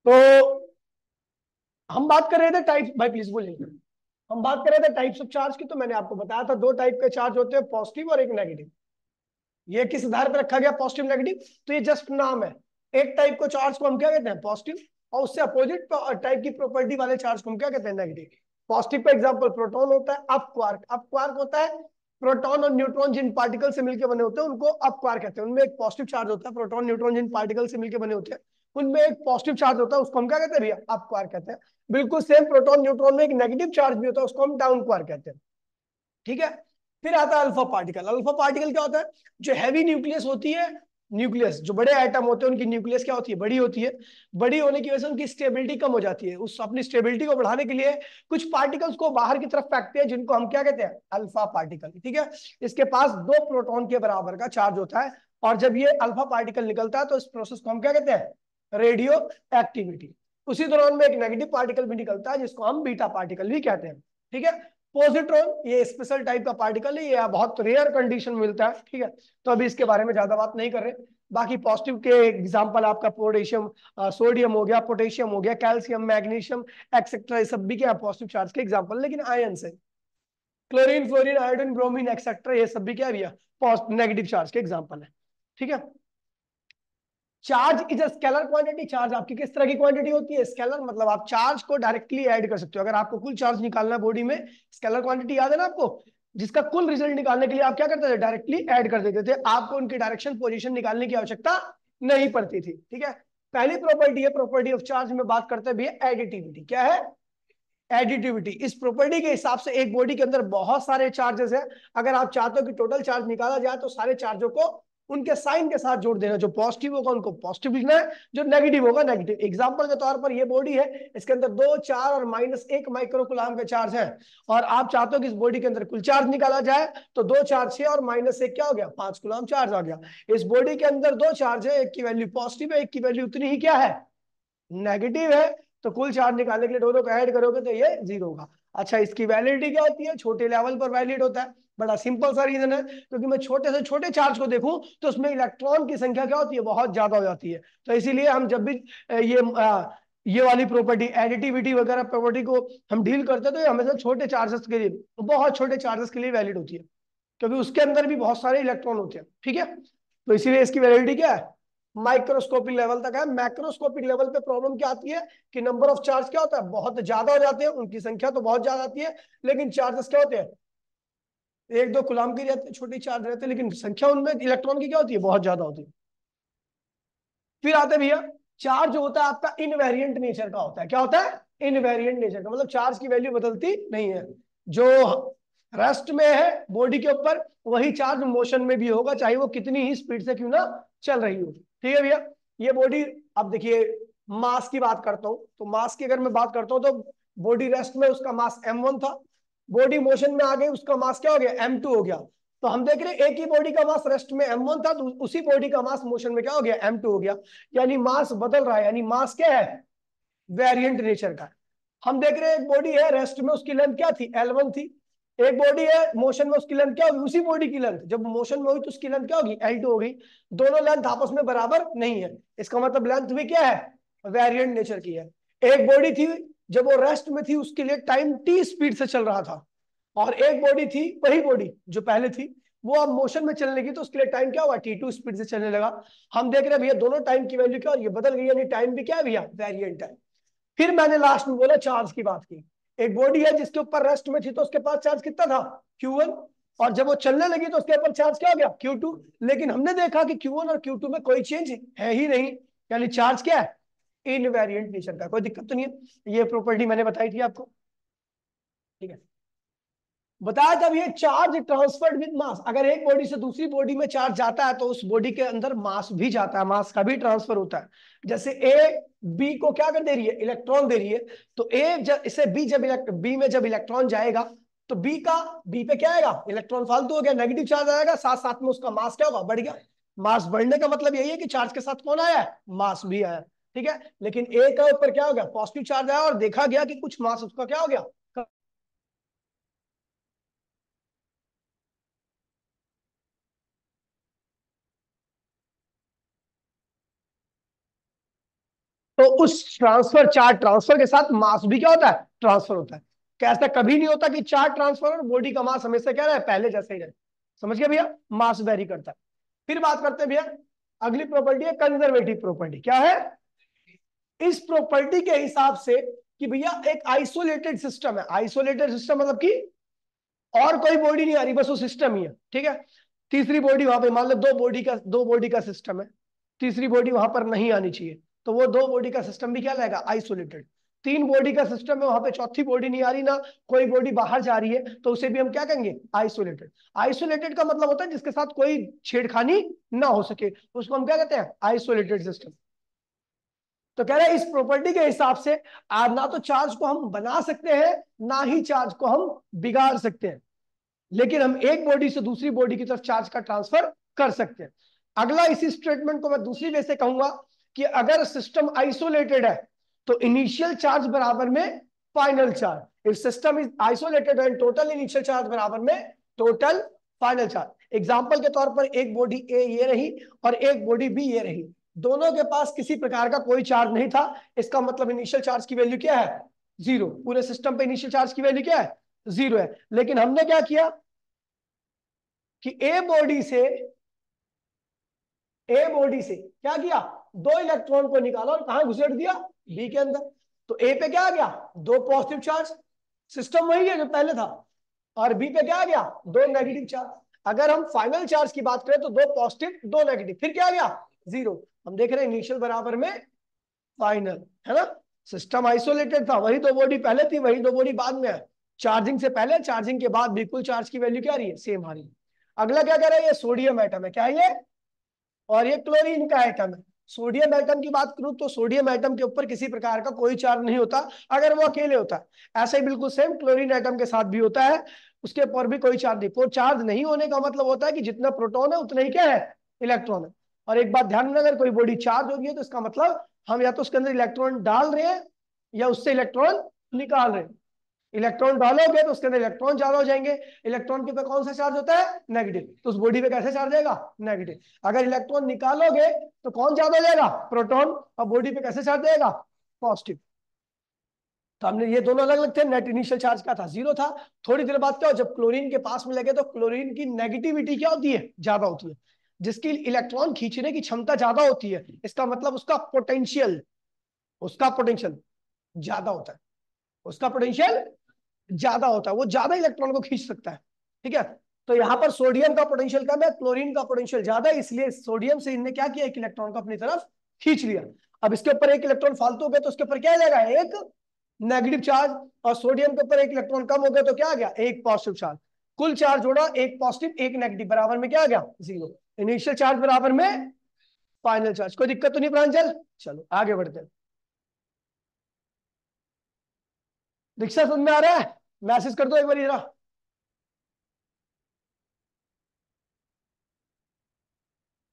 तो हम बात कर रहे थे टाइप, भाई प्लीज बोलिए। हम बात कर रहे थे टाइप्स ऑफ चार्ज की, तो मैंने आपको बताया था दो टाइप के चार्ज होते हैं, पॉजिटिव और एक नेगेटिव। ये किस आधार पर रखा गया पॉजिटिव नेगेटिव, तो ये जस्ट नाम है। एक टाइप को चार्ज को हम क्या कहते हैं, पॉजिटिव, और उससे अपोजिट टाइप की प्रॉपर्टी वाले चार्ज को हम क्या कहते हैं, नेगेटिव। पॉजिटिव का एग्जांपल प्रोटॉन होता है, अप क्वार्क। अप क्वार्क होता है प्रोटॉन और न्यूट्रॉन जिन पार्टिकल से मिलकर बने होते हैं उनको अप क्वार्क कहते हैं। उनमें एक पॉजिटिव चार्ज होता है, प्रोटॉन न्यूट्रॉन जिन पार्टिकल से मिलकर बने होते हैं उनमें एक पॉजिटिव चार्ज होता है, उसको हम क्या कहते हैं भैया, अप क्वार्क कहते हैं। बिल्कुल सेम प्रोटॉन न्यूट्रॉन में एक नेगेटिव चार्ज भी होता है, उसको हम डाउन क्वार्क कहते हैं। ठीक है। फिर आता है अल्फा पार्टिकल। अल्फा पार्टिकल क्या होता है, जो हैवी न्यूक्लियस होती है, न्यूक्लियस जो बड़े एटम होते हैं उनकी न्यूक्लियस क्या होती है, बड़ी होती है। बड़ी होने की वजह से उनकी स्टेबिलिटी कम हो जाती है। उस अपनी स्टेबिलिटी को बढ़ाने के लिए कुछ पार्टिकल्स को बाहर की तरफ फेंकते हैं, जिनको हम क्या कहते हैं, अल्फा पार्टिकल। ठीक है। इसके पास दो प्रोटॉन के बराबर का चार्ज होता है, और जब ये अल्फा पार्टिकल निकलता है तो इस प्रोसेस को हम क्या कहते हैं, रेडियो एक्टिविटी। उसी दौरान में एक नेगेटिव पार्टिकल भी निकलता है, जिसको हम बीटा पार्टिकल भी कहते हैं। ठीक है। पॉजिट्रॉन ये स्पेशल टाइप का पार्टिकल है, ये बहुत रेयर कंडीशन में मिलता है। ठीक है। तो अभी इसके बारे में ज्यादा बात नहीं कर रहे। बाकी पॉजिटिव के एग्जांपल आपका पोटेशियम, सोडियम हो गया, पोटेशियम हो गया, कैल्शियम, मैग्नीशियम एक्सेट्रा, ये सब भी क्या पॉजिटिव चार्ज के एग्जांपल। लेकिन आयन से chlorine, fluorine, iodine, bromine etcetera, ये सब भी क्या भैया, नेगेटिव चार्ज के एग्जांपल है। ठीक है। Charge is a scalar quantity. Charge आपकी किस तरह की क्वांटिटी होती है, स्केलर, मतलब आप चार्ज को डायरेक्टली ऐड कर सकते हो। अगर आपको कुल चार्ज निकालना है बॉडी में, स्केलर क्वांटिटी याद है ना आपको, जिसका कुल रिजल्ट निकालने के लिए आप क्या करते थे, डायरेक्टली ऐड कर देते थे, आपको उनकी डायरेक्शन पोजीशन निकालने की आवश्यकता नहीं पड़ती थी। ठीक है। पहली प्रॉपर्टी है प्रॉपर्टी ऑफ चार्ज में बात करते हैं भैया, एडिटिविटी। क्या है, एडिटिविटी। इस प्रॉपर्टी के हिसाब से एक बॉडी के अंदर बहुत सारे चार्जेस हैं, अगर आप चाहते हो कि टोटल चार्ज निकाला जाए तो सारे चार्जों को उनके साइन के साथ जोड़ देना। जो पॉजिटिव होगा उनको पॉजिटिव लिखना है, जो नेगेटिव होगा नेगेटिव। एग्जांपल के तौर पर ये बॉडी है, इसके अंदर 2, 4 और -1 माइक्रोकुलाम के चार्ज है, और आप चाहते हो कि इस बॉडी के अंदर कुल चार्ज निकाला जाए, तो 2, 4, 6 और -1 क्या हो गया, 5 कुलाम चार्ज आ गया। इस बॉडी के अंदर दो चार्ज है, एक की वैल्यू पॉजिटिव है, एक की वैल्यू उतनी ही क्या है, नेगेटिव है। तो कुल चार्ज निकालने के लिए दोनों को ऐड करोगे तो ये 0 होगा। अच्छा, इसकी वैलिडिटी क्या होती है, छोटे लेवल पर वैलिड होता है। बड़ा सिंपल सा रीजन है, क्योंकि मैं छोटे से छोटे चार्ज को देखूं तो उसमें इलेक्ट्रॉन की संख्या क्या होती है, बहुत ज्यादा हो जाती है। तो इसीलिए हम जब भी ये वाली प्रॉपर्टी, एडिटिविटी वगैरह प्रॉपर्टी को हम डील करते हैं, तो ये हमेशा छोटे चार्जेस के लिए, बहुत छोटे चार्जेस के लिए वैलिड होती है, क्योंकि उसके अंदर भी बहुत सारे इलेक्ट्रॉन होते हैं। ठीक है। तो इसीलिए इसकी वैलिडिटी क्या है, माइक्रोस्कोपिक लेवल तक है। मैक्रोस्कोपिक लेवल पे प्रॉब्लम क्या आती है कि नंबर ऑफ चार्ज क्या होता है, बहुत ज्यादा हो जाते हैं, उनकी संख्या तो बहुत ज्यादा आती है, लेकिन चार्जेस क्या होते हैं, 1, 2 कुलाम के रहते हैं, छोटी चार्ज रहते हैं, लेकिन संख्या उनमें इलेक्ट्रॉन की क्या होती है, बहुत ज्यादा होती है। फिर आते हैं भैया, चार्ज होता है आपका इनवेरिएंट नेचर का होता है। क्या होता है, इनवेरिएंट नेचर का, मतलब चार्ज की वैल्यू बदलती नहीं है। जो रेस्ट में है बॉडी के ऊपर, वही चार्ज मोशन में भी होगा, चाहे वो कितनी ही स्पीड से क्यों ना चल रही हो। ठीक है भैया। ये बॉडी, अब देखिए मास की बात करता हूं, तो मास की अगर मैं बात करता हूं, तो बॉडी रेस्ट में उसका मास m1 था, बॉडी मोशन में आ गई, उसका मास क्या हो गया, m2 हो गया। तो हम देख रहे हैं एक ही बॉडी का मास रेस्ट में m1 था, तो उसी बॉडी का मास मोशन में क्या हो गया, m2 हो गया। यानी मास बदल रहा है, यानी मास क्या है, वेरिएंट नेचर का। हम देख रहे हैं एक बॉडी है रेस्ट में, उसकी लेंथ क्या थी, L1 थी। एक बॉडी है मोशन में, उसकी लेंथ क्या होगी, उसी बॉडी की लेंथ जब मोशन में हुई तो उसकी लेंथ क्या होगी, L2 होगी। दोनों लेंथ आपस में बराबर नहीं है, इसका मतलब लेंथ भी क्या है, वेरिएंट नेचर की है। एक बॉडी थी, जब वो रेस्ट में थी उसके लिए टाइम t स्पीड से चल रहा था, और एक बॉडी थी, वही बॉडी जो पहले थी, वो अब मोशन में चलने लगी, तो उसके लिए टाइम क्या हुआ, t2 स्पीड से चलने लगा। हम देख रहे हैं भैया दोनों टाइम की वैल्यू क्या, और ये बदल गई, यानी टाइम भी क्या है भैया, वेरिएंट है। फिर मैंने लास्ट में बोला चार्ज की बात की, एक बॉडी है जिसके ऊपर रेस्ट में थी, तो उसके पास चार्ज कितना था, Q1, और जब वो चलने लगी तो उसके ऊपर चार्ज क्या हो गया, Q2। लेकिन हमने देखा कि Q1 और Q2 में कोई चेंज है ही नहीं, यानी चार्ज क्या है, इनवेरिएंट नेचर का, कोई दिक्कत तो नहीं है। ये प्रॉपर्टी मैंने बताई थी आपको। ठीक है। बताया जब ये चार्ज ट्रांसफर्ड विद मास, अगर एक बॉडी से दूसरी बॉडी में चार्ज जाता है तो उस बॉडी के अंदर मास भी जाता है, मास का भी ट्रांसफर होता है। जैसे ए बी को क्या कर दे रही है, इलेक्ट्रॉन दे रही है, तो ए जब इसे बी में जब इलेक्ट्रॉन जाएगा, तो बी पे क्या आएगा, इलेक्ट्रॉन फालतू हो गया, नेगेटिव चार्ज आएगा, साथ साथ में उसका मास क्या होगा, बढ़ गया। मास बढ़ने का मतलब यही है कि चार्ज के साथ कौन आया है, मास भी आया। ठीक है। लेकिन ए का ऊपर क्या हो गया, पॉजिटिव चार्ज आया, और देखा गया कि कुछ मास उसका क्या हो गया, तो उस ट्रांसफर, चार्ज ट्रांसफर के साथ मास भी क्या होता है, ट्रांसफर होता है। क्या ऐसा कभी नहीं होता कि चार्ज ट्रांसफर और बॉडी का मास हमेशा क्या रहे, पहले जैसे ही रहे। समझ गए भैया, मास वेरी करता है। फिर बात करते हैं भैया, अगली प्रॉपर्टी है कंजर्वेटिव प्रॉपर्टी। क्या है, इस प्रॉपर्टी के हिसाब से कि भैया एक आइसोलेटेड सिस्टम है, आइसोलेटेड सिस्टम मतलब कि और कोई बॉडी नहीं आ रही, बस वो सिस्टम ही है, ठीक है। तीसरी बॉडी वहां पे, मान लो दो बॉडी का सिस्टम है, तीसरी बॉडी वहां पर नहीं आनी चाहिए, तो वो दो बॉडी का सिस्टम भी क्या रहेगा, आइसोलेटेड। तीन बॉडी का सिस्टम है, वहां पे चौथी बॉडी नहीं आ रही, ना कोई बॉडी बाहर जा रही है, तो उसे भी हम क्या कहेंगे, आइसोलेटेड। आइसोलेटेड का मतलब होता है जिसके साथ कोई छेड़खानी ना हो सके, उसको हम क्या कहते हैं, आइसोलेटेड सिस्टम। तो कह रहे हैं इस प्रॉपर्टी के हिसाब से ना तो चार्ज को हम बना सकते हैं, ना ही चार्ज को हम बिगाड़ सकते हैं, लेकिन हम एक बॉडी से दूसरी बॉडी की तरफ चार्ज का ट्रांसफर कर सकते हैं। अगला इसी स्टेटमेंट को मैं दूसरी वे से कहूंगा कि अगर सिस्टम आइसोलेटेड है तो इनिशियल चार्ज बराबर में final charge. If system is isolated and total initial charge बराबर में टोटल फाइनल चार्ज। एग्जांपल के तौर पर एक बॉडी ए ये रही और एक बॉडी बी ये रही, दोनों के पास किसी प्रकार का कोई चार्ज नहीं था, इसका मतलब इनिशियल चार्ज की वैल्यू क्या है, जीरो। पूरे सिस्टम पे इनिशियल चार्ज की वैल्यू क्या है, जीरो है। लेकिन हमने क्या किया कि ए बॉडी से क्या किया, दो इलेक्ट्रॉन को निकाला और कहां घुसेड़ दिया, बी के अंदर। तो ए पे क्या आ गया, दो पॉजिटिव चार्ज, सिस्टम वही है जो पहले था, और बी पे क्या आ गया, दो नेगेटिव चार्ज। अगर हम फाइनल चार्ज की बात करें तो दो पॉजिटिव दो नेगेटिव, फिर क्या आ गया, जीरो। हम देख रहे हैं इनिशियल बराबर में फाइनल, है ना। सिस्टम आइसोलेटेड था, वही दो बॉडी पहले थी, वही दो बॉडी बाद में है। चार्जिंग से पहले चार्जिंग के बाद बिल्कुल चार्ज की वैल्यू क्या आ रही है, सेम आ रही है। अगला क्या कह रहा है, ये सोडियम एटम है, क्या है ये, और ये क्लोरीन का एटम है। सोडियम एटम की बात करूं तो सोडियम एटम के ऊपर किसी प्रकार का कोई चार्ज नहीं होता अगर वो अकेले होता है। ऐसा ही बिल्कुल सेम क्लोरीन एटम के साथ भी होता है, उसके ऊपर भी कोई चार्ज नहीं। वो चार्ज नहीं होने का मतलब होता है कि जितना प्रोटॉन है उतना ही क्या है, इलेक्ट्रॉन है। और एक बात ध्यान में, अगर कोई बॉडी चार्ज होगी है तो इसका मतलब हम या तो उसके अंदर इलेक्ट्रॉन डाल रहे हैं या उससे इलेक्ट्रॉन निकाल रहे हैं। इलेक्ट्रॉन डालोगे तो उसके अंदर इलेक्ट्रॉन ज्यादा हो जाएंगे, इलेक्ट्रॉन के ऊपर कौन सा चार्ज होता है, नेगेटिव, तो उस बॉडी पे कैसे चार्ज आएगा, नेगेटिव। अगर इलेक्ट्रॉन निकालोगे तो कौन ज्यादा हो जाएगा, प्रोटॉन, और बॉडी पे कैसे चार्ज आएगा, पॉजिटिव। तो हमने ये दोनों अलग अलग थे, नेट इनिशियल चार्ज क्या था, जीरो था। थोड़ी देर बाद क्या हो, जब क्लोरीन के पास में लगे तो क्लोरीन की नेगेटिविटी क्या होती है, ज्यादा होती है, जिसकी इलेक्ट्रॉन खींचने की क्षमता ज्यादा होती है, इसका मतलब उसका पोटेंशियल ज्यादा होता है, उसका पोटेंशियल ज्यादा होता है, वो ज्यादा इलेक्ट्रॉन को खींच सकता है, ठीक है। तो यहाँ पर सोडियम का पोटेंशियल कम है, क्लोरीन का पोटेंशियल ज्यादा है, इसलिए सोडियम से इनने क्या किया, एक इलेक्ट्रॉन को अपनी तरफ खींच लिया। अब इसके ऊपर एक इलेक्ट्रॉन फालतू हो गया तो उसके ऊपर क्या लगेगा, एक नेगेटिव चार्ज, और सोडियम के ऊपर एक इलेक्ट्रॉन कम हो गया तो क्या आ गया, एक पॉजिटिव चार्ज। कुल चार्ज जोड़ा, एक पॉजिटिव एक नेगेटिव, बराबर में क्या आ गया, जीरो। इनिशियल चार्ज बराबर में फाइनल चार्ज। कोई दिक्कत तो नहीं प्रांजल, चलो आगे बढ़ते हैं। दीक्षा समझ में आ रहा है, मैसेज कर दो एक बार जरा।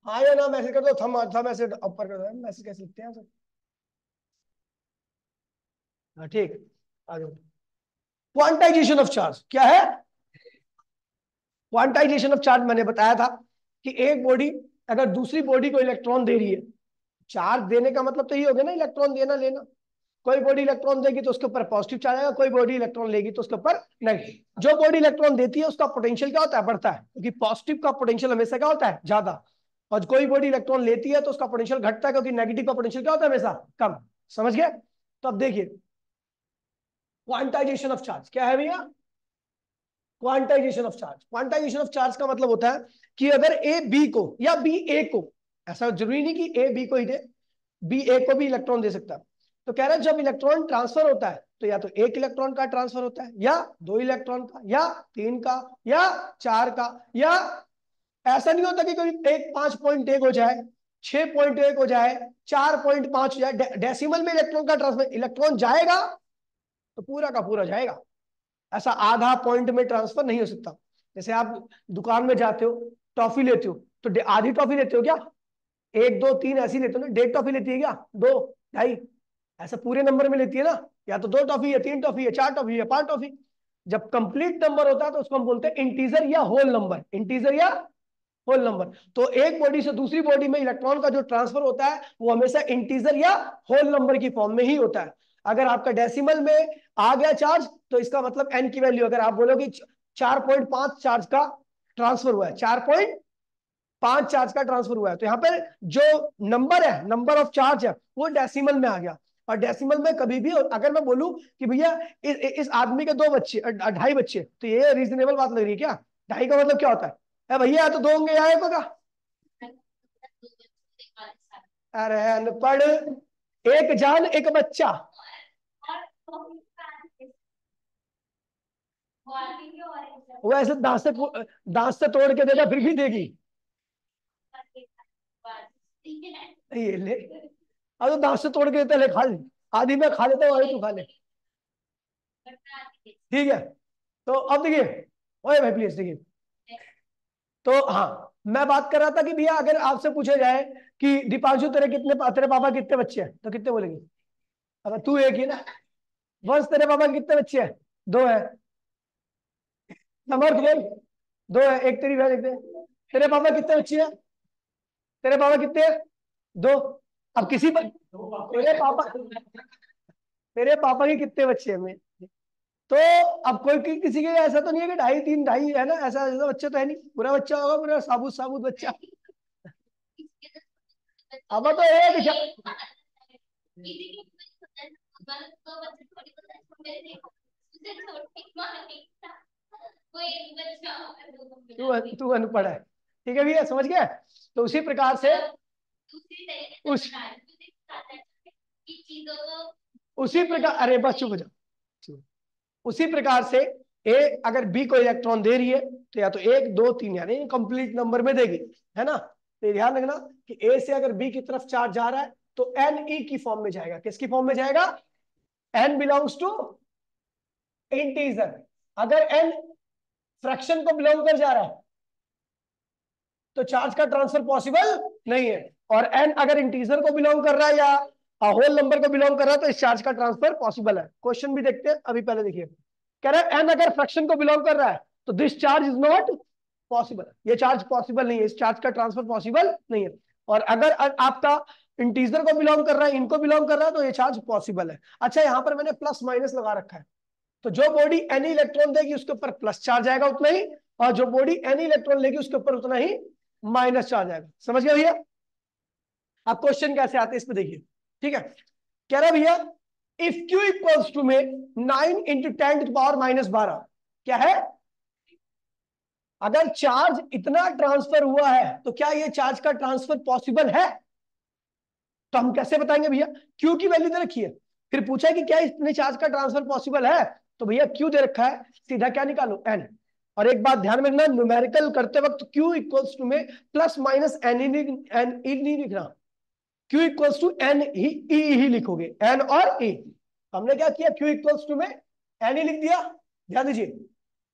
हाँ या ना मैसेज कर दो, थम ऐसे ऊपर कर दो, मैसेज कैसे लिखते हैं सर। हाँ ठीक, आ जाओ। क्वांटाइजेशन ऑफ चार्ज क्या है, क्वांटाइजेशन ऑफ चार्ज मैंने बताया था कि एक बॉडी अगर दूसरी बॉडी को इलेक्ट्रॉन दे रही है, चार्ज देने का मतलब तो ये हो गया ना, इलेक्ट्रॉन देना लेना। कोई बॉडी इलेक्ट्रॉन देगी तो उसके ऊपर पॉजिटिव चार्ज आएगा, कोई बॉडी इलेक्ट्रॉन लेगी तो उसके ऊपर नेगेटिव। जो बॉडी इलेक्ट्रॉन देती है उसका पोटेंशियल क्या होता है, बढ़ता है, क्योंकि पॉजिटिव का पोटेंशियल हमेशा क्या होता है, ज्यादा। और कोई बॉडी इलेक्ट्रॉन लेती है तो उसका पोटेंशियल घटता है, क्योंकि नेगेटिव का पोटेंशियल क्या होता है, हमेशा कम। समझ गए। तो अब देखिए क्वांटाइजेशन ऑफ चार्ज क्या है भैया, क्वांटाइजेशन ऑफ चार्ज का मतलब होता है कि अगर ए बी को या बी ए को, ऐसा जरूरी नहीं कि ए बी को ही दे, बी ए को भी इलेक्ट्रॉन दे सकता है। तो कह रहा है जब इलेक्ट्रॉन ट्रांसफर होता है तो या तो एक इलेक्ट्रॉन का ट्रांसफर होता है, या दो इलेक्ट्रॉन का, या तीन का, या चार का, या ऐसा नहीं होता कि कोई एक 5.1 हो जाए, 6.1 हो जाए, 4.5 हो जाए। डेसिमल में इलेक्ट्रॉन का ट्रांसफर, इलेक्ट्रॉन जाएगा तो पूरा का पूरा जाएगा, ऐसा आधा पॉइंट में ट्रांसफर नहीं हो सकता। जैसे आप दुकान में जाते हो, टॉफी लेते हो, तो आधी टॉफी लेते हो क्या, एक दो तीन ऐसी लेते हो ना, 1.5 टॉफी लेती है क्या, दो ढाई, ऐसा पूरे नंबर में लेती है ना, या तो दो टॉफी है, तीन टॉफी है, चार टॉफी है, पांच टॉफी। जब कंप्लीट नंबर होता है तो उसको हम बोलते हैं इंटीजर या होल नंबर, इंटीजर या होल नंबर। तो एक बॉडी से दूसरी बॉडी में इलेक्ट्रॉन का जो ट्रांसफर होता है वो हमेशा इंटीजर या होल नंबर की फॉर्म में ही होता है। अगर आपका डेसिमल में आ गया चार्ज तो इसका मतलब एन की वैल्यू, अगर आप बोलोगे 4.5 चार्ज का ट्रांसफर हुआ है, 4.5 चार्ज का ट्रांसफर हुआ है, तो यहाँ पर जो नंबर है, नंबर ऑफ चार्ज है, वो डेसिमल में आ गया। और डेसिमल में कभी भी अगर मैं बोलूं कि भैया इस आदमी के 2 बच्चे, 2.5 बच्चे, तो ये रीजनेबल बात लग रही है क्या? 2.5 का मतलब क्या होता है भैया? या तो 2 होंगे या 1 होगा। अरे अनपढ़, एक जान एक बच्चा। वो ऐसे दांत से तोड़ के देगा फिर भी देगी। ये ले, अब तो दांत से तोड़ के देता, ले खा ले, आधी मैं खा लेता हूँ, आधी तू खा ले, ठीक है। तो अब देखिए, ओए भाई प्लीज देखिए, तो हाँ मैं बात कर रहा था कि भैया अगर आपसे पूछा जाए कि दीपांशु तेरे पापा कितने बच्चे हैं, तो कितने बोलेंगे? अब तू एक ही ना। वंश तेरे पापा के कितने बच्चे हैं? 2 है। समर्थ बोल, 2 है, एक तेरी बहन, एक तेरे पापा कितने बच्चे हैं? तेरे पापा कितने हैं? 2। अब तेरे पापा के कितने बच्चे हैं मैं? तो अब किसी के ऐसा तो नहीं है कि 2.5 3 2.5 है ना, ऐसा ऐसा बच्चा तो है नहीं, पूरा बच्चा होगा, पूरा साबुत साबुत बच्चा। अब तो तू अनपढ़ है, ठीक है भैया, समझ गया। तो उसी प्रकार से उस उसी प्रकार, अरे बस चुप हो जाओ। उसी प्रकार से ए अगर बी को इलेक्ट्रॉन दे रही है तो या तो 1 2 3 यानी कंप्लीट नंबर में देगी, है ना। तो ध्यान रखना कि ए से अगर बी की तरफ चार्ज जा रहा है तो एन ई की फॉर्म में जाएगा। किसकी फॉर्म में जाएगा? N belongs to integer. अगर एन फ्रैक्शन को बिलोंग कर जा रहा है तो चार्ज का ट्रांसफर पॉसिबल नहीं है, और एन अगर इंटीजर को बिलोंग कर रहा है या होल नंबर को बिलोंग कर रहा है तो इस चार्ज का ट्रांसफर पॉसिबल है। क्वेश्चन भी देखते हैं, अभी पहले देखिए, कह रहा है एन अगर फ्रैक्शन को बिलोंग कर रहा है तो this charge is not possible, ये चार्ज पॉसिबल नहीं है, इस चार्ज का ट्रांसफर पॉसिबल नहीं है। और अगर आपका इंटीजर को बिलोंग कर रहा है, इनको बिलोंग कर रहा है, तो ये चार्ज पॉसिबल है। अच्छा यहां पर मैंने प्लस माइनस लगा रखा है, तो जो बॉडी एनी इलेक्ट्रॉन देगी उसके ऊपर प्लस चार्ज आएगा उतना ही, और जो बॉडी एनी इलेक्ट्रॉन लेगी उसके ऊपर उतना ही माइनस चार्ज आएगा। समझ गया भैया? अब क्वेश्चन कैसे आते हैं इस पे देखिए, ठीक है। कह रहा भैया इफ क्यू इक्वल्स टू में 9 इंटू 10⁻⁻12 क्या है? अगर चार्ज इतना ट्रांसफर हुआ है तो क्या ये चार्ज का ट्रांसफर पॉसिबल है? तो हम कैसे बताएंगे भैया? क्यू की वैल्यू दे रखी है, फिर पूछा है कि क्या इतने चार्ज का ट्रांसफर पॉसिबल है, तो भैया क्यू दे रखा है, सीधा क्या निकालो? एन। और एक बात ध्यान में रखना, न्यूमेरिकल करते वक्त क्यू इक्वल्स टू में प्लस माइनस एन ई नहीं लिखना, क्यू इक्वल्स टू एन ही लिखोगे, एन और ई। हमने क्या किया, क्यू इक्वल्स टू में एन ही लिख दिया। ध्यान दीजिए,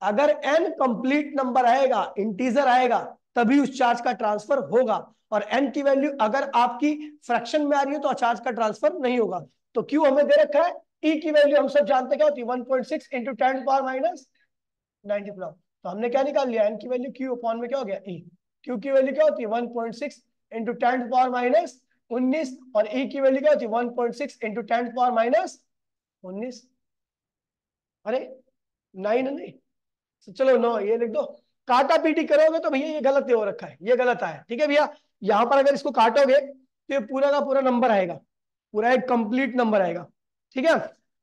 अगर एन कंप्लीट नंबर आएगा, इंटीजर आएगा, तभी उस चार्ज का ट्रांसफर होगा, और एन की वैल्यू अगर आपकी फ्रैक्शन में आ रही है तो चार्ज का ट्रांसफर नहीं होगा। तो क्यू हमें दे रखा है, ई की वैल्यू हम सब जानते क्या होती है, 1.6 इंटू 10⁻⁻90। तो हमने क्या निकाल लिया, एन की वैल्यू क्यू अपॉन में क्या हो गया, ई। क्यू की वैल्यू क्या होती है, 1.6 इंटू 10⁻⁻19, और ई की वैल्यू क्या होती है, 1.6 इंटू 10⁻⁻19। अरे 9 नहीं, चलो 9 ये लिख दो। काटा पीटी करोगे तो भैया ये गलत हो रखा है, ये गलत आया, ठीक है भैया। यहां पर अगर इसको काटोगे तो ये पूरा का पूरा नंबर आएगा, पूरा एक कंप्लीट नंबर आएगा, ठीक है।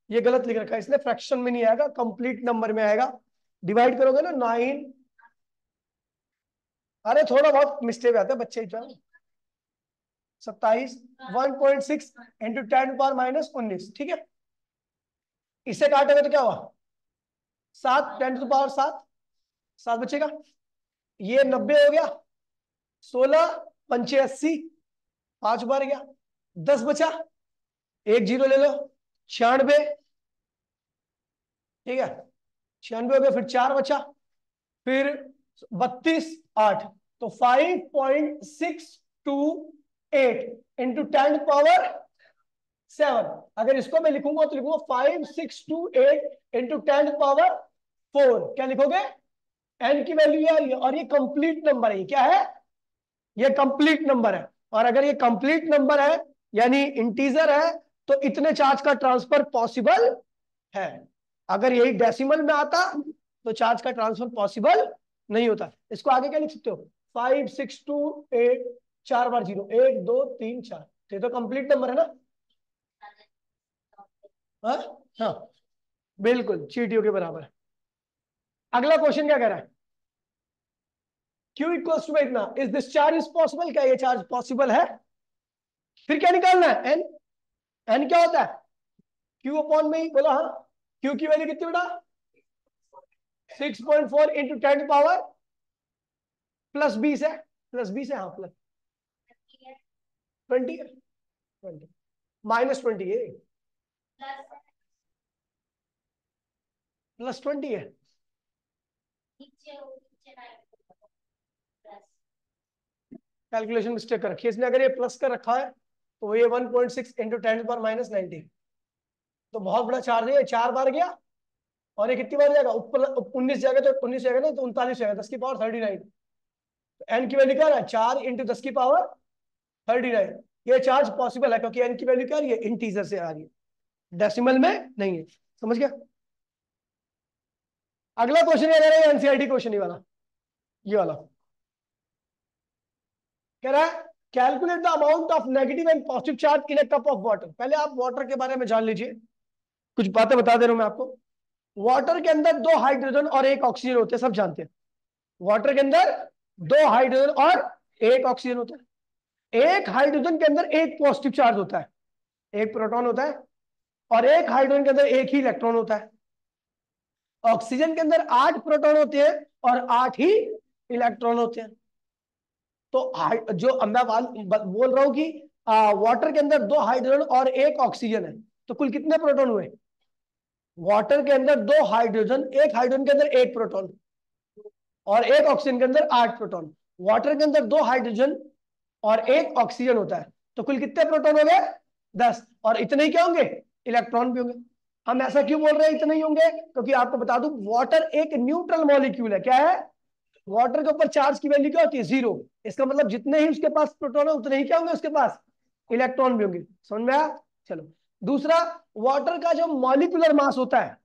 ये गलत लिख रखा है इसने, फ्रैक्शन में नहीं आएगा, कंप्लीट नंबर में आएगा। डिवाइड करोगे ना 9, अरे थोड़ा बहुत मिस्टेक आता है बच्चे, 27, 1.6 इंटू 10⁻⁻19, ठीक है। इसे काटोगे तो क्या हुआ, 7, 10⁻7, 7 बचेगा, ये 90 हो गया, 16 पंचे 80, 5 बार गया, 10 बचा, 1 जीरो ले लो, 96, ठीक है, 96 हो गया, फिर 4 बचा, फिर 32 8, तो 5.628 इंटू 10⁻7। अगर इसको मैं लिखूंगा तो लिखूंगा 5628 इंटू 10⁻4। क्या लिखोगे, एन की वैल्यू आ रही है, और ये कंप्लीट नंबर है, क्या है, ये कंप्लीट नंबर है, और अगर ये कंप्लीट नंबर है यानी इंटीजर है तो इतने चार्ज का ट्रांसफर पॉसिबल है। अगर यही डेसिमल में आता तो चार्ज का ट्रांसफर पॉसिबल नहीं होता। इसको आगे क्या लिख सकते हो, 5 6 2 8, 4 बार 0, 1 2 3 4, ये तो कंप्लीट नंबर है ना। हाँ हाँ बिल्कुल चीटियों के बराबर है। अगला क्वेश्चन क्या कह रहा है, Q इक्वल्स टू इतना, is this charge is possible, क्या ये चार्ज पॉसिबल है। फिर क्या निकालना है, एन। एन क्या होता है, Q अपॉन में ही बोला, हाँ Q की वैल्यू कितनी बेटा, 6.4 इंटू 10 प्लस 20 है, प्लस 20 है, हाँ प्लस 20 है, 20 माइनस 20 है, प्लस 20 है। कैलकुलेशन मिस्टेक कर रखी है इसने, अगर ये प्लस कर रखा है तो ये 1.6 इंटू 10⁻⁹ तो बहुत बड़ा चार्ज है, 4 बार गया, और ये कितनी बार जाएगा ऊपर, 19 जाएगा तो 19 जाएगा ना, तो 39 जाएगा, 10⁻39। तो एन की वैल्यू क्या है, 4 इंटू 10⁻39। ये चार्ज पॉसिबल है क्योंकि एन की वैल्यू क्या आ रही है, इंटीजर से आ रही है, डेसिमल में नहीं है। समझ गया। अगला क्वेश्चन ये है एनसीईआरटी क्वेश्चन ही वाला, ये वाला कह रहा है calculate the amount of negative and positive charge in a cup of water. पहले आप वाटर के बारे में जान लीजिए, कुछ बातें बता दे रहा हूं मैं आपको। वाटर के अंदर 2 हाइड्रोजन और 1 ऑक्सीजन होते हैं, सब जानते हैं। वाटर के अंदर 2 हाइड्रोजन और 1 ऑक्सीजन होता है। एक हाइड्रोजन के अंदर एक पॉजिटिव चार्ज होता है, एक प्रोटॉन होता है, और एक हाइड्रोजन के अंदर एक ही इलेक्ट्रॉन होता है। ऑक्सीजन के अंदर 8 प्रोटॉन होते हैं और 8 ही इलेक्ट्रॉन होते हैं। तो जो मैं बोल रहा हूं कि वाटर के अंदर 2 हाइड्रोजन और 1 ऑक्सीजन है, तो कुल कितने प्रोटॉन हुए। वाटर के अंदर 2 हाइड्रोजन, एक हाइड्रोजन के अंदर 1 प्रोटॉन, और 1 ऑक्सीजन के अंदर 8 प्रोटॉन। वाटर के अंदर 2 हाइड्रोजन और 1 ऑक्सीजन होता है, तो कुल कितने प्रोटॉन हो गए, 10। और इतने ही क्या होंगे, इलेक्ट्रॉन भी होंगे। हम ऐसा क्यों बोल रहे हैं इतने ही होंगे, क्योंकि आपको बता दूं वाटर एक न्यूट्रल मॉलिक्यूल है। क्या है, वाटर के ऊपर चार्ज की वैल्यू क्या होती है, 0। इसका मतलब जितने ही उसके पास प्रोटॉन है उतने ही क्या होंगे उसके पास, इलेक्ट्रॉन भी होंगे। समझ में आया। चलो दूसरा, वाटर का जो मॉलिक्यूलर मास होता है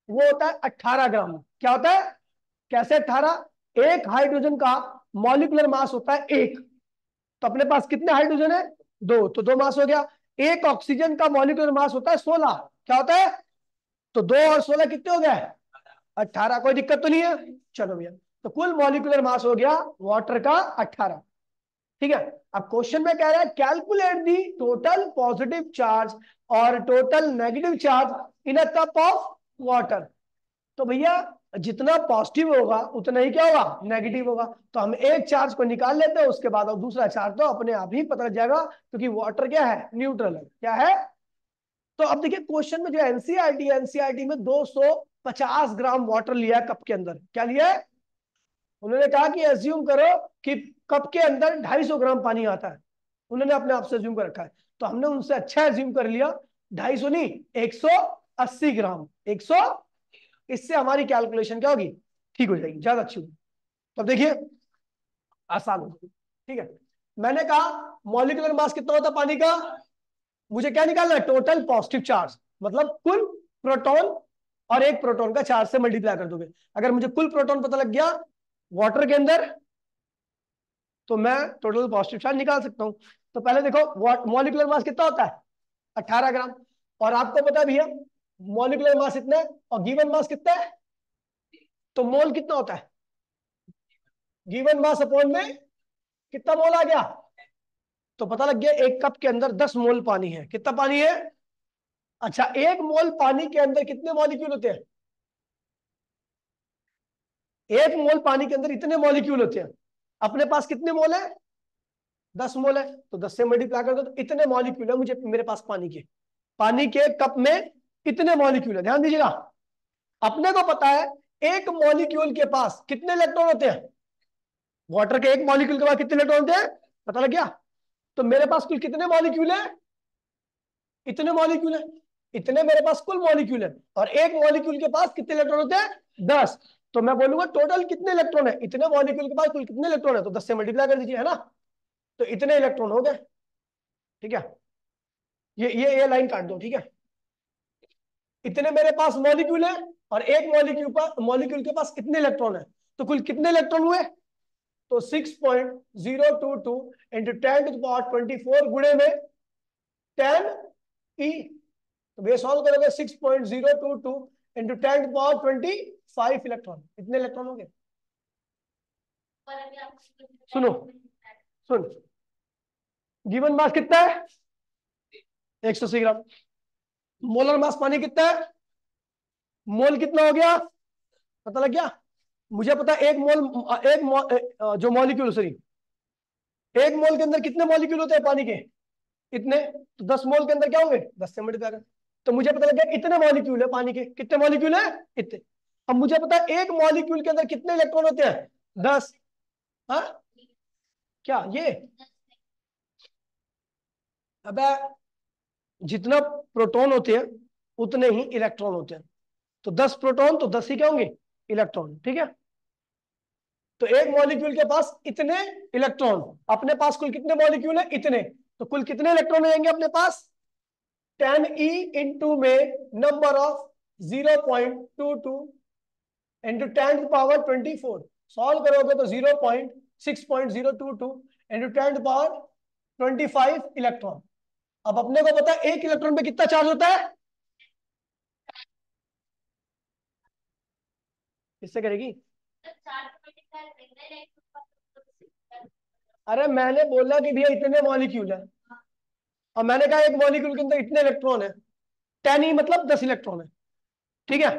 वो होता है 18 ग्राम। क्या होता है, कैसे 18, एक हाइड्रोजन का मॉलिक्यूलर मास होता है 1, तो अपने पास कितने हाइड्रोजन है, 2, तो 2 मास हो गया। एक ऑक्सीजन का मॉलिक्यूलर मास होता है 16, क्या होता है, तो 2 और 16 कितने हो गए, 18। कोई दिक्कत तो नहीं है। चलो भैया, तो कुल मॉलिक्यूलर मास हो गया वाटर का 18। ठीक है। अब क्वेश्चन में कह रहा है calculate the total positive charge और total negative charge in a cup of water. तो भैया जितना पॉजिटिव होगा उतना ही क्या होगा, नेगेटिव होगा। तो हम एक चार्ज को निकाल लेते हैं, उसके बाद और दूसरा चार्ज तो अपने आप ही पता लग जाएगा, क्योंकि वाटर क्या है, न्यूट्रल है। क्या है, तो अब देखिए क्वेश्चन में जो एनसीईआरटी में 250 ग्राम वाटर लिया है कप के अंदर। क्या लिया है, उन्होंने कहा कि एज्यूम करो कि कप के अंदर 250 ग्राम पानी आता है। उन्होंने अपने आप से एज्यूम कर रखा है, तो हमने उनसे अच्छा एज्यूम कर लिया, 250 नहीं 180 ग्राम। 100, इससे हमारी कैलकुलेशन क्या होगी, ठीक हो जाएगी, ज्यादा अच्छी होगी। तो देखिए आसान हो जाएगी। ठीक है, मैंने कहा मॉलिक्यूलर मास कितना होता है पानी का, मुझे क्या निकालना है, टोटल पॉजिटिव चार्ज, मतलब कुल प्रोटॉन और एक प्रोटॉन का चार्ज से मल्टीप्लाई कर दोगे। अगर मुझे कुल प्रोटॉन पता लग गया वाटर के अंदर, तो मैं टोटल पॉजिटिव चार्ज निकाल सकता हूं। तो पहले देखो मॉलिक्यूलर मास कितना होता है, 18 ग्राम, और आपको पता भी है मॉलिक्यूलर मास इतना है और गिवन मास कितना है, तो मोल कितना होता है, गिवन मास अपॉन में कितना मोल आ गया, तो पता लग गया एक कप के अंदर 10 मोल पानी है। कितना पानी है, अच्छा 1 मोल पानी के अंदर कितने मॉलिक्यूल होते हैं, 1 मोल पानी के अंदर इतने मॉलिक्यूल होते हैं। अपने पास कितने मोल है, 10 मोल है, तो 10 से मल्टीप्लाई कर दो, तो इतने मॉलिक्यूल है मुझे मेरे पास पानी के कप में इतने मॉलिक्यूल है। ध्यान दीजिएगा, अपने को पता है एक मॉलिक्यूल के पास कितने इलेक्ट्रॉन होते हैं, वाटर के एक मॉलिक्यूल के पास कितने इलेक्ट्रॉन होते हैं, पता लग गया। तो मेरे पास कुल कितने मॉलिक्यूल है, इतने मॉलिक्यूल है, इतने मेरे पास कुल मॉलिक्यूल है, और एक मॉलिक्यूल के पास कितने इलेक्ट्रॉन होते हैं, 10। तो मैं बोलूंगा टोटल कितने इलेक्ट्रॉन है, इतने मॉलिक्यूल के पास कुल कितने इलेक्ट्रॉन है, तो 10 से मल्टीप्लाई कर दीजिए, है ना। तो इतने इलेक्ट्रॉन हो गए। ठीक है, ये लाइन काट दो। ठीक है, इतने मेरे पास मॉलिक्यूल है और एक मॉलिक्यूल के पास कितने इलेक्ट्रॉन है, तो कुल कितने इलेक्ट्रॉन हुए, तो 6.022 इंटू 10⁻24 गुणे में 10 E। तो ये सॉल्व करोगे 6.022 इंटू 10⁻25 इलेक्ट्रॉन, इतने इलेक्ट्रॉन होंगे। सुनो, सुन, गिवन मास कितना है 180 ग्राम। मोलर मास पानी कितना है, मोल कितना हो गया, पता लग गया। मुझे पता है जो मॉलिक्यूल, सॉरी, एक मोल के अंदर कितने मॉलिक्यूल होते हैं पानी के, इतने। तो 10 मोल के अंदर क्या होंगे, 10 से मल्टीप्लाई कर। तो मुझे पता लग गया इतने मॉलिक्यूल है पानी के, कितने मॉलिक्यूल है, इतने। अब मुझे पता है एक मॉलिक्यूल के अंदर कितने इलेक्ट्रॉन होते हैं, 10। हाँ, क्या ये, अब जितना प्रोटॉन होते हैं उतने ही इलेक्ट्रॉन होते हैं। तो 10 प्रोटॉन तो 10 ही क्या होंगे, इलेक्ट्रॉन। ठीक है, तो एक मॉलिक्यूल के पास इतने इलेक्ट्रॉन, अपने पास कुल कितने मॉलिक्यूल है, इतने। तो कुल कितने इलेक्ट्रॉन रहेंगे अपने पास, 10E इंटू में नंबर ऑफ 0.22 इंटू 10⁻24। सॉल्व करोगे तो 6.022 इंटू 10⁻25 इलेक्ट्रॉन। अब अपने को पता है एक इलेक्ट्रॉन पे कितना चार्ज होता है, किससे करेगी। अरे मैंने बोला कि भैया इतने मॉलिक्यूल है, और मैंने कहा एक मॉलिक्यूल के अंदर इतने इलेक्ट्रॉन है, 10E मतलब 10 इलेक्ट्रॉन है। ठीक है,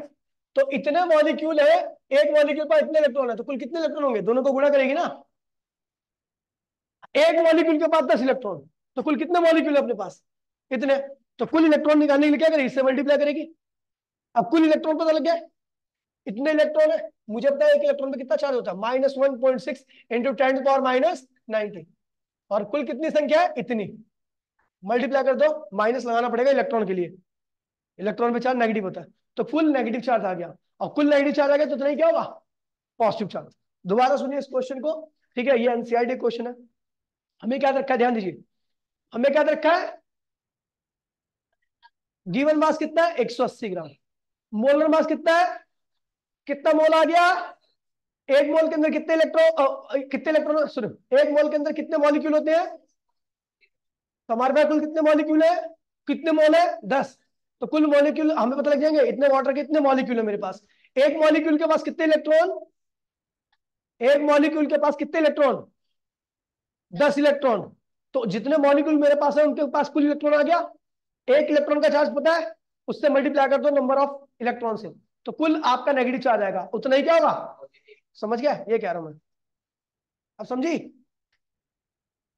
तो इतने मॉलिक्यूल है, एक मॉलिक्यूल पर इतने इलेक्ट्रॉन है, तो कुल कितने इलेक्ट्रॉन होंगे, दोनों को गुणा करेगी ना। एक मॉलिक्यूल के पास 10 इलेक्ट्रॉन, तो कुल कितने मॉलिक्यूल है अपने पास, इतने। तो कुल इलेक्ट्रॉन निकालने के लिए क्या करेगी, इससे मल्टीप्लाई करेगी। अब कुल इलेक्ट्रॉन पता लग गया, इतने इलेक्ट्रॉन है। मुझे पता है एक इलेक्ट्रॉन पे कितना चार्ज होता है, -1.6 इंटू 10⁻⁻90। और कुल कितनी संख्या है, इतनी। मल्टीप्लाई कर दो, माइनस लगाना पड़ेगा इलेक्ट्रॉन के लिए, इलेक्ट्रॉन पे चार्ज नेगेटिव होता है। तो कुल नेगेटिव चार्ज आ गया, और कुल नेगेटिव चार्ज आ गया तो इतना ही क्या होगा, पॉजिटिव चार्ज। दोबारा सुनिए इस क्वेश्चन को। ठीक है, ये एनसीईआरटी क्वेश्चन है। हमें क्या रखा है, ध्यान दीजिए, हमें क्या रखा है, गिवन मास कितना है 180 ग्राम। मोलर मास कितना है, कितना मोल आ गया, एक मोल के अंदर कितने इलेक्ट्रॉन, सुनो, एक मोल के अंदर कितने मॉलिक्यूल होते हैं। तो हमारे पास कुल कितने मॉलिक्यूल है, कितने मोल है, 10। तो कुल मॉलिक्यूल हमें पता लग जाएंगे, इतने वाटर के इतने मॉलिक्यूल है मेरे पास। एक मॉलिक्यूल के पास कितने इलेक्ट्रॉन, एक मॉलिक्यूल के पास कितने इलेक्ट्रॉन, 10 इलेक्ट्रॉन। तो जितने मॉलिक्यूल मेरे पास है उनके पास कुल इलेक्ट्रॉन आ गया। एक इलेक्ट्रॉन का चार्ज पता है, उससे मल्टीप्लाई कर दो नंबर ऑफ इलेक्ट्रॉन से, तो कुल आपका नेगेटिव चार्ज आएगा, उतना ही क्या होगा। समझ गया, ये कह रहा हूं मैं, अब समझी।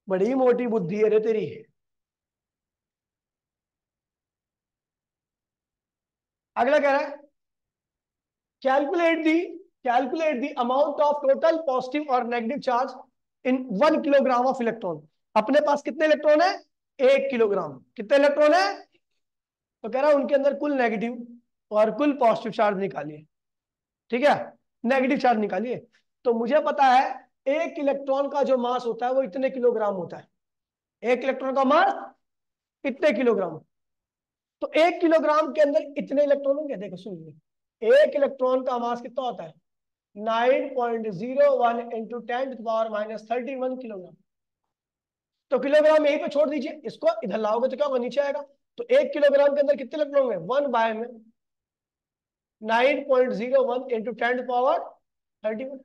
बड़ी मोटी बुद्धि है रे तेरी। अगला कह रहा है, calculate the calculate the amount of total positive और negative charge in 1 kilogram of electron. अपने पास कितने इलेक्ट्रॉन है, 1 किलोग्राम। कितने इलेक्ट्रॉन है, तो कह रहा है उनके अंदर कुल नेगेटिव और कुल पॉजिटिव चार्ज निकालिए। ठीक है, नेगेटिव चार्ज निकालिए। तो मुझे पता है एक इलेक्ट्रॉन का जो मास होता है वो इतने किलोग्राम होता है, एक इलेक्ट्रॉन का मास इतने किलोग्राम। तो 1 किलोग्राम के अंदर इतने इलेक्ट्रॉन होंगे, देखो सुनिए, एक इलेक्ट्रॉन का मास कितना होता है, 9.01 इंटू 10⁻31 किलोग्राम। तो किलोग्राम यहीं पे छोड़ दीजिए, इसको इधर लाओगे तो क्या होगा, नीचे आएगा। तो 1 किलोग्राम के अंदर कितने इलेक्ट्रॉन होंगे, 1 बाय में 9.01 इंटू 10⁻31।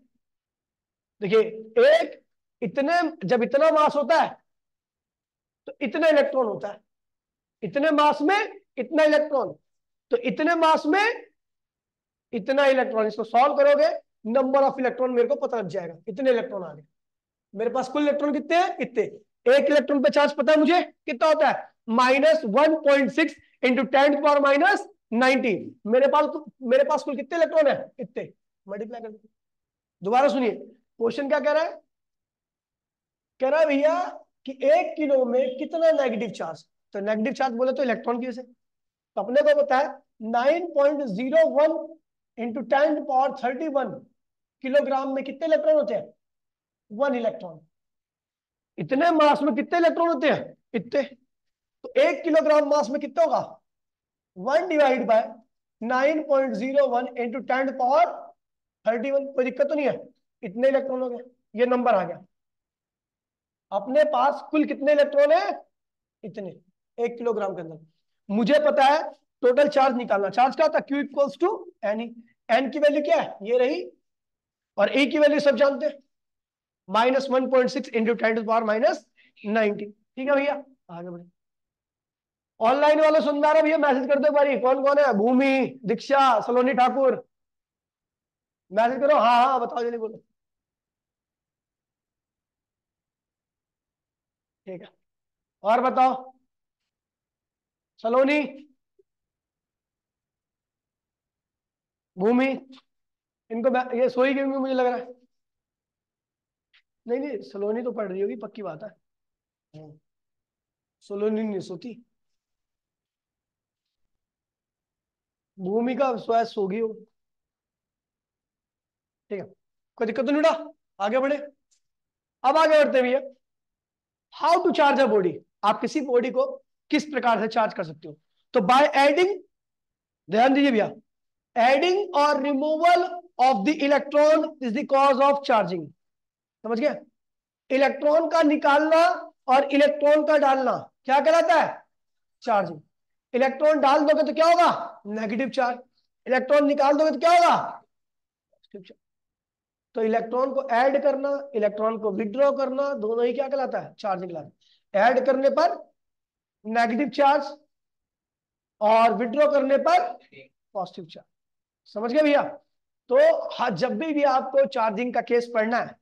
देखिए, एक इतने, जब इतना मास होता है तो इतना इलेक्ट्रॉन होता है, इतने मास में इतना इलेक्ट्रॉन। तो इतने मास में इतना इलेक्ट्रॉन, इसको सॉल्व करोगे नंबर ऑफ इलेक्ट्रॉन मेरे को पता लग जाएगा, इतने इलेक्ट्रॉन आ गए। मेरे पास कुल इलेक्ट्रॉन कितने हैं, इतने। एक इलेक्ट्रॉन पे चार्ज पता है मुझे कितना होता है, -1.6 इंटू 10⁻90। मेरे पास कुल कितने इलेक्ट्रॉन है, इतने। मल्टीप्लाई कर दो। दोबारा सुनिए, क्वेश्चन क्या कह रहा है, कह रहा है भैया कि 1 किलो में कितना नेगेटिव चार्ज। तो नेगेटिव चार्ज बोले तो इलेक्ट्रॉन की वजह से, तो अपने को पता है 9.01 इंटू 10⁻31 किलोग्राम में कितने इलेक्ट्रॉन होते हैं, 1 इलेक्ट्रॉन। इतने मास में कितने इलेक्ट्रॉन होते हैं? इतने। तो 1 किलोग्राम मास में कितना होगा? 1/9.01 इंटू 10 पावर 31। कोई दिक्कत तो नहीं है? इतने इलेक्ट्रॉन हो गए, ये नंबर आ गया। अपने पास कुल कितने इलेक्ट्रॉन है? इतने, 1 किलोग्राम के अंदर। मुझे पता है टोटल चार्ज निकालना। चार्ज क्या होता है? Q equals to n. N की वैल्यू क्या है? ये रही। और ए की वैल्यू सब जानते हैं, -1.6 इंटू 10 to the power -90। ठीक है भैया, आगे बढ़े। ऑनलाइन वाले सुन रहा भैया, मैसेज कर दो एक बारी, कौन कौन है? भूमि, दीक्षा, सलोनी ठाकुर, मैसेज करो। हाँ हाँ बताओ, जल्दी बोलो। ठीक है, और बताओ। सलोनी, भूमि, इनको ये सोई गई होंगी मुझे लग रहा है। नहीं नहीं, सलोनी तो पढ़ रही होगी, पक्की बात है। हाँ, सलोनी नहीं सोती। भूमिका शायद सो गई हो। ठीक है, कोई दिक्कत तो नहीं उठा, आगे बढ़े। अब आगे बढ़ते भैया। How to charge a body. आप किसी बॉडी को किस प्रकार से चार्ज कर सकते हो? तो बाय एडिंग, ध्यान दीजिए भैया, एडिंग और removal of the electron is the cause of charging. समझ गए? इलेक्ट्रॉन का निकालना और इलेक्ट्रॉन का डालना क्या कहलाता है? चार्जिंग। इलेक्ट्रॉन डाल दोगे तो क्या होगा? Negative charge. इलेक्ट्रॉन निकाल दोगे तो क्या होगा? Positive charge. तो इलेक्ट्रॉन को ऐड करना, इलेक्ट्रॉन को विड्रॉ करना, दोनों ही क्या कहलाता है? चार्जिंग कहलाता है। ऐड करने पर नेगेटिव चार्ज और विड्रॉ करने पर पॉजिटिव चार्ज। समझ गए भैया? तो हाँ, जब भी आपको चार्जिंग का केस पढ़ना है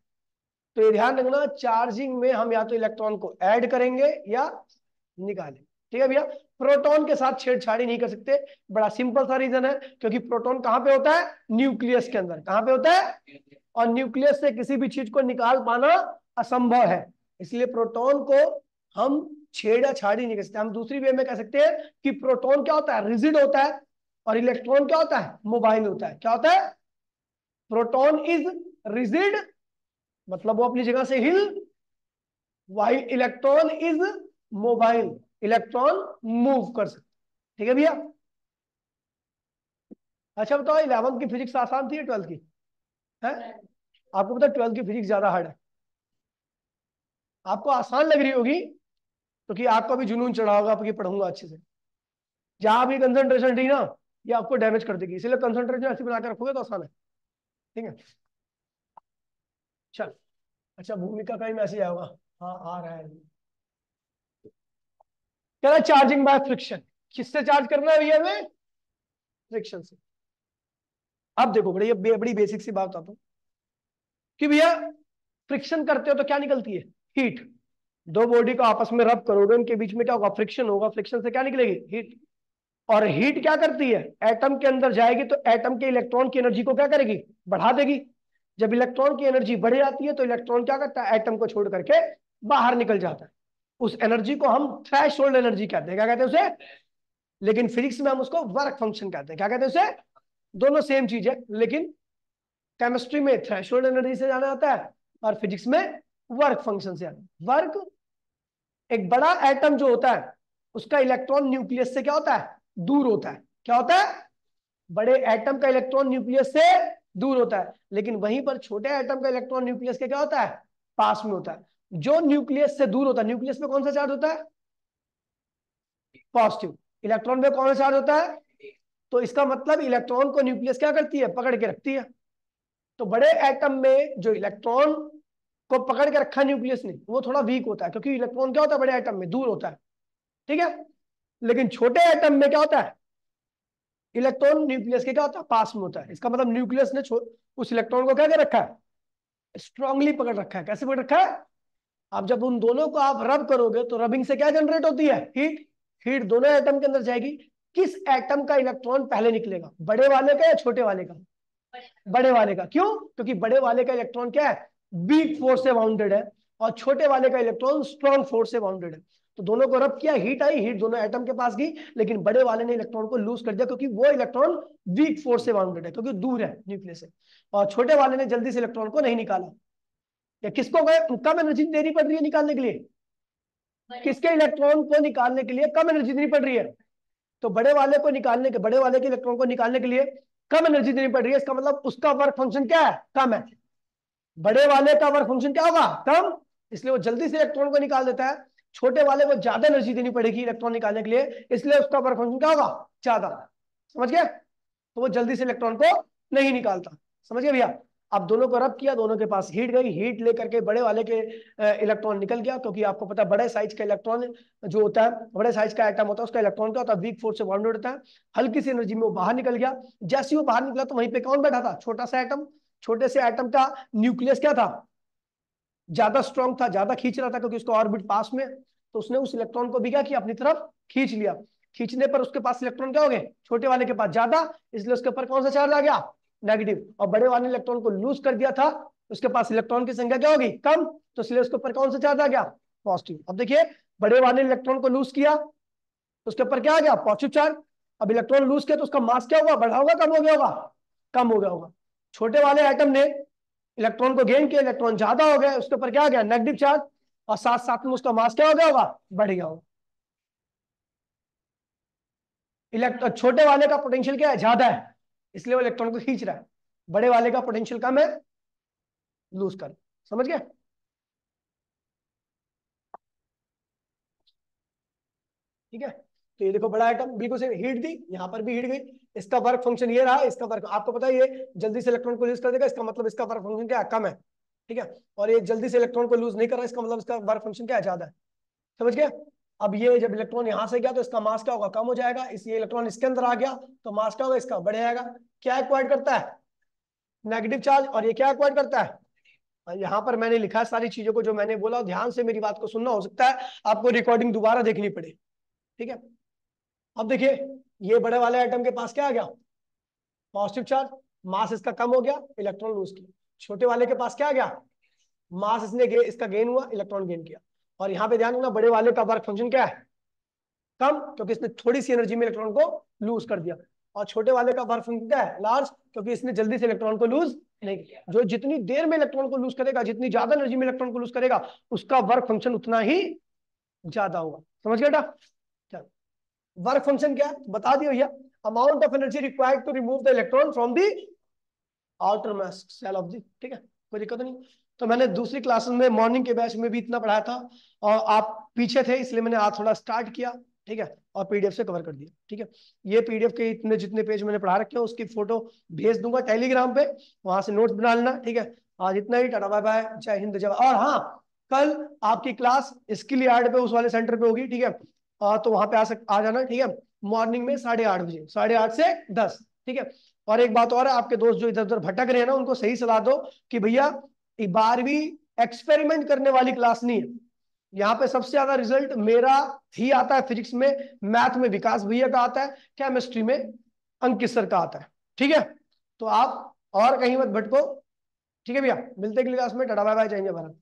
तो ये ध्यान रखना, चार्जिंग में हम या तो इलेक्ट्रॉन को ऐड करेंगे या निकालेंगे। ठीक है भैया? प्रोटॉन के साथ छेड़छाड़ी नहीं कर सकते। बड़ा सिंपल सा रीजन है, क्योंकि प्रोटॉन कहां पे होता है? न्यूक्लियस के अंदर। कहां पे होता है? और न्यूक्लियस से किसी भी चीज को निकाल पाना असंभव है, इसलिए प्रोटॉन को हम छेड़ा छाड़ी नहीं कर सकते। हम दूसरी वे में कह सकते हैं कि प्रोटॉन क्या होता है? रिजिड होता है, और इलेक्ट्रॉन क्या होता है? मोबाइल होता है। क्या होता है? प्रोटॉन इज रिजिड, मतलब वो अपनी जगह से हिल, while electron is mobile, electron move कर सकते। ठीक है भैया? अच्छा बताओ, 11th की फिजिक्स आसान थी या 12th की? है? आपको पता है 12th की फिजिक्स ज्यादा हार्ड है। आपको आसान लग रही होगी क्योंकि आपका भी जुनून चढ़ा होगा आपकी पढ़ूंगा अच्छे से। जहां भी कंसंट्रेशन दी ना, ये आपको डैमेज कर देगी, इसलिए कंसंट्रेशन ऐसी बना के रखोगे तो आसान है। ठीक है, चल। अच्छा, भूमिका का ही मैसेज आएगा। हाँ आ रहा है। कह रहा चार्जिंग बाय फ्रिक्शन। किससे चार्ज करना है भैया हमें? फ्रिक्शन से। अब देखो बड़ी बड़ी बेसिक सी बात आता हूँ कि भैया फ्रिक्शन करते हो तो क्या निकलती है? हीट। दो बॉडी को आपस में रब करोगे, उनके बीच में क्या होगा? फ्रिक्शन होगा। फ्रिक्शन से क्या निकलेगी? हीट। और हीट क्या करती है? एटम के अंदर जाएगी तो एटम के इलेक्ट्रॉन की एनर्जी को क्या करेगी? बढ़ा देगी। जब इलेक्ट्रॉन की एनर्जी बढ़ जाती है तो इलेक्ट्रॉन क्या करता है? एटम को छोड़ करके बाहर निकल जाता है। उस एनर्जी को हम थ्रेशोल्ड एनर्जी कहते हैं। क्या कहते हैं उसे? लेकिन फिजिक्स में हम उसको वर्क फंक्शन कहते हैं। क्या कहते हैं उसे? दोनों सेम चीज है, लेकिन केमिस्ट्री में थ्रेशोल्ड एनर्जी से जाना जाता है और फिजिक्स में वर्क फंक्शन से। वर्क, एक बड़ा एटम जो होता है उसका इलेक्ट्रॉन न्यूक्लियस से क्या होता है? दूर होता है। क्या होता है? बड़े एटम का इलेक्ट्रॉन न्यूक्लियस से दूर होता है, लेकिन वहीं पर छोटे एटम का इलेक्ट्रॉन न्यूक्लियस के क्या होता है? पास में होता है। जो न्यूक्लियस से दूर होता है, न्यूक्लियस में कौन सा चार्ज होता है? पॉजिटिव। इलेक्ट्रॉन में कौन सा चार्ज होता है? तो इसका मतलब इलेक्ट्रॉन को न्यूक्लियस क्या करती है? पकड़ के रखती है। तो बड़े एटम में जो इलेक्ट्रॉन को पकड़ के रखा न्यूक्लियस ने, वो थोड़ा वीक होता है, क्योंकि इलेक्ट्रॉन क्या होता है? बड़े एटम में दूर होता है। ठीक है? लेकिन छोटे एटम में क्या होता है? इलेक्ट्रॉन न्यूक्लियस के क्या होता है? पास में होता है। इसका मतलब न्यूक्लियस ने उस इलेक्ट्रॉन को क्या कर रखा है? स्ट्रांगली पकड़ रखा है। कैसे पकड़ रखा है? अब जब उन दोनों को आप रब करोगे तो रबिंग से क्या जनरेट होती है? हीट। हीट दोनों एटम के अंदर जाएगी। किस एटम का इलेक्ट्रॉन पहले निकलेगा? बड़े वाले का या छोटे वाले का? बड़े वाले का। क्यों? क्योंकि बड़े वाले का इलेक्ट्रॉन क्या है? वीक फोर्स से बाउंडेड है, और छोटे वाले का इलेक्ट्रॉन स्ट्रॉन्ग फोर्स से बाउंडेड है। तो दोनों को रब किया, हीट आई, हीट दोनों एटम के पास गई, लेकिन बड़े वाले ने इलेक्ट्रॉन को लूज कर दिया, क्योंकि वो इलेक्ट्रॉन वीक फोर्स से बाउंडेड है, क्योंकि दूर है न्यूक्लियस से। और छोटे वाले ने जल्दी से इलेक्ट्रॉन को नहीं निकाला। या किसको कम एनर्जी देनी पड़ रही है निकालने के लिए? किसके इलेक्ट्रॉन को निकालने के लिए कम एनर्जी देनी पड़ रही है? तो बड़े वाले को निकालने के, बड़े वाले के इलेक्ट्रॉन को निकालने के लिए कम एनर्जी देनी पड़ रही है, इसका मतलब उसका वर्क फंक्शन क्या है? कम है। बड़े वाले का वर्क फंक्शन क्या होगा? कम, इसलिए वो जल्दी से इलेक्ट्रॉन को निकाल देता है। छोटे वाले को ज्यादा एनर्जी देनी पड़ेगी इलेक्ट्रॉन निकालने के लिए, इसलिए उसका वर्क फंक्शन क्या होगा? ज्यादा। समझ गए? तो वो जल्दी से इलेक्ट्रॉन को नहीं निकालता। समझ गए भैया? अब दोनों को रब किया, दोनों के पास हीट गई, हीट लेकर के बड़े वाले के इलेक्ट्रॉन निकल गया, क्योंकि आपको पता है बड़े साइज का इलेक्ट्रॉन जो होता है, बड़े साइज का एटम होता है, उसका इलेक्ट्रॉन क्या होता है? वीक फोर्स से बाउंडेड होता है। हल्की सी एनर्जी में वो बाहर निकल गया। जैसे ही वो बाहर निकला तो वहीं पे कौन बैठा था? छोटा सा एटम। छोटे से एटम का न्यूक्लियस क्या था? ज्यादा स्ट्रॉन्ग था, ज्यादा खींच रहा था, क्योंकि उसका ऑर्बिट पास में। तो उसने उस इलेक्ट्रॉन को भी क्या किया? अपनी तरफ खींच लिया। खींचने पर उसके पास इलेक्ट्रॉन क्या हो गए? छोटे वाले के पास ज्यादा, इसलिए उसके ऊपर कौन सा चार्ज आ गया? नेगेटिव। और बड़े वाले इलेक्ट्रॉन को लूज कर दिया था, उसके पास इलेक्ट्रॉन की संख्या क्या होगी? कम, तो इसलिए उसके ऊपर कौन सा चार्ज आ गया? पॉजिटिव। अब देखिए, बड़े वाले इलेक्ट्रॉन को लूज किया तो उसके ऊपर क्या आ गया? Positive charge. अब इलेक्ट्रॉन लूज किया तो उसका मास क्या होगा? बढ़ा होगा, कम हो गया होगा? कम हो गया होगा। छोटे वाले एटम ने इलेक्ट्रॉन को गेन किया, इलेक्ट्रॉन ज्यादा हो गया, उसके ऊपर क्या आ गया? Negative charge. और साथ साथ में उसका मास क्या हो गया होगा? बढ़ गया होगा। छोटे वाले का पोटेंशियल क्या है? ज्यादा है, इसलिए वो इलेक्ट्रॉन को खींच रहा है। बड़े वाले का पोटेंशियल कम है, लूज कर। समझ गए? ठीक है। तो ये देखो, बड़ा आइटम बिल्कुल से हीट दी, यहाँ पर भी हीट गई। इसका वर्क फंक्शन ये रहा, इसका वर्क आपको पता है ये जल्दी से इलेक्ट्रॉन को लूज कर देगा, इसका मतलब इसका वर्क फंक्शन क्या है? कम है। ठीक है। और ये जल्दी से इलेक्ट्रॉन को लूज नहीं कर रहा, इसका मतलब इसका वर्क फंक्शन क्या है? ज्यादा है। समझ गए? अब ये जब इलेक्ट्रॉन यहां से गया तो इसका मास क्या होगा? कम हो जाएगा। इस ये इलेक्ट्रॉन इसके अंदर आ गया तो मास क्या होगा? इसका बढ़ जाएगा। क्या एक्वायर्ड करता है? Negative charge. और ये क्या एक्वायर्ड करता है? और यहाँ पर मैंने लिखा है सारी चीजों को, जो मैंने बोला, ध्यान से मेरी बात को सुनना, हो सकता है आपको रिकॉर्डिंग दोबारा देखनी पड़े। ठीक है। अब देखिए, ये बड़े वाले एटम के पास क्या आ गया? Positive charge. मास इसका कम हो गया, इलेक्ट्रॉन लूज किया। छोटे वाले के पास क्या आ गया? मास इसका गेन हुआ, इलेक्ट्रॉन गेन किया। और यहाँ पे ध्यान रखना, बड़े वाले का वर्क फंक्शन क्या है? कम, क्योंकि इसने थोड़ी सी एनर्जी में इलेक्ट्रॉन को लूज कर दिया। और छोटे वाले का वर्क फंक्शन क्या है? लार्ज, क्योंकि इसने जल्दी से इलेक्ट्रॉन को लूज नहीं किया। जो जितनी देर में इलेक्ट्रॉन को लूज करेगा, जितनी ज्यादा एनर्जी में इलेक्ट्रॉन को लूज करेगा, उसका वर्क फंक्शन उतना ही ज्यादा होगा। समझ गए बेटा? चलो, वर्क फंक्शन क्या है बता दियो भैया। Amount of energy required to remove the electron from the outer most shell of the. ठीक है, कोई दिक्कत नहीं। तो मैंने दूसरी क्लासेस में, मॉर्निंग के बैच में भी इतना पढ़ाया था, और आप पीछे थे, इसलिए मैंने आज थोड़ा स्टार्ट किया। ठीक है, और पीडीएफ से कवर कर दिया। ठीक है, ये पीडीएफ के इतने जितने पेज मैंने पढ़ा रखे हैं उसकी फोटो भेज दूंगा टेलीग्राम पे, वहां से नोट्स बना लेना। ठीक है, आज इतना ही। टाटा बाय बाय, जय हिंद जय। और हाँ, कल आपकी क्लास स्किल यार्ड पे उस वाले सेंटर पे होगी। ठीक है, तो वहां पे आ जाना। ठीक है, मॉर्निंग में 8:30 बजे, 8:30 से 10। ठीक है। और एक बात और है, आपके दोस्त जो इधर उधर भटक रहे हैं ना, उनको सही सलाह दो कि भैया 12वीं एक्सपेरिमेंट करने वाली क्लास नहीं है। यहाँ पे सबसे ज्यादा रिजल्ट मेरा ही आता है फिजिक्स में, मैथ में विकास भैया का आता है, केमिस्ट्री में अंकित सर का आता है। ठीक है, तो आप और कहीं मत भटको। ठीक है भैया, मिलते हैं अगली क्लास में। टाटा बाय बाय, जय हिंद जय भारत।